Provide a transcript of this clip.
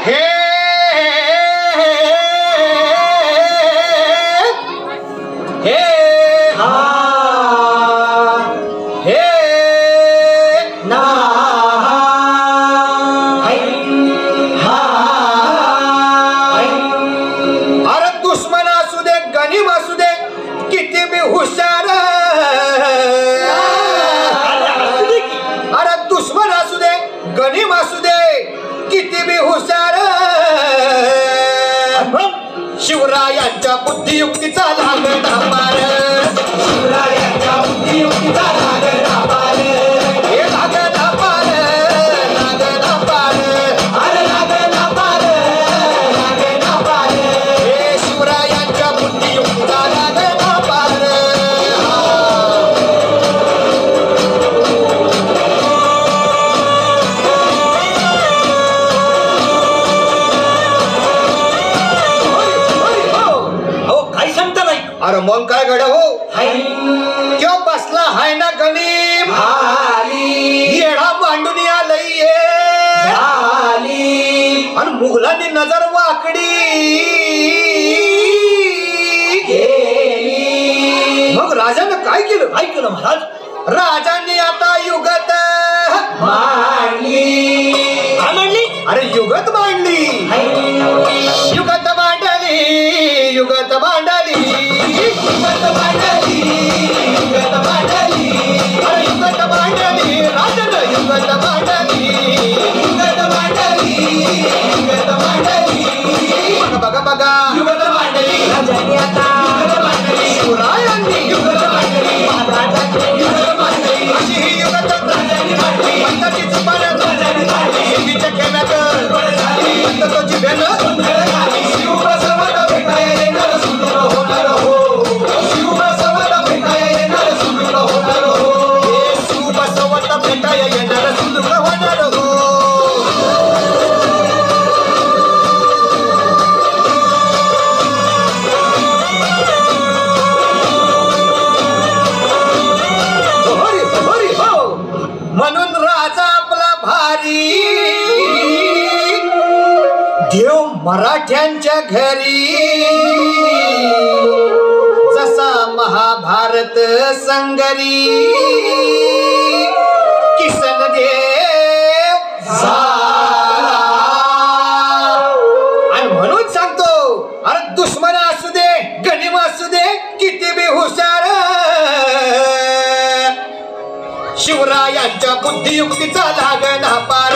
हे हे हा हे ना अरे दुश्मन असू दे गनीम असू दे किती बी हुशार अरे दुश्मन असू दे गनीम असू दे किती बी हुशार शिवरायांच्या बुद्धियुक्तीचा लागला पार शिवरायांच्या बुद्धियुक्तीचा लागला पार हे लागला पार लागला पार अरे लागला पार लागला पार हे शिवरायांच्या बुद्धियुक्तीचा लागला पार अरे मग काय गड हो क्यों बसला हाय ना गनीम येडा मांडून आलंय आणि मुघलांनी नजर वाकडी मग राजानं काय केलं महाराज राजांनी आता युगत मांडली अरे युगत मांडली युगत मांडली युगत मांडली युगत मांडली युगत मांडली अरे युगत मांडली राजानं युगत मांडली युगत मांडली युगत मांडली बघा बघा युगत मांडली राजांनी आता युगत मांडली शिवरायांनी युगत मांडली महाराजांनी युगत मांडली अशी ही युगत राजांनी मांडली पंताची जुबान राजांनी मांडली देवीच्या खेळात पंत तो जिभेनं शिवबसवाला भेटायला येणार सुंदर होणार हो शिवबसवाला भेटायला येणार सुंदर होणार हो शिवबसवाला भेटायला येणार सुंदर होणार हो म्हणून राजा आपला भारी देव मराठ्यांच्या घरी जसा महाभारत संगरी किसन देव झाला आणि म्हणून सांगतो अरे दुश्मन असू दे गनीम असू दे किती बी हुशार शिवरायांच्या बुद्धियुक्तीचा लागला पार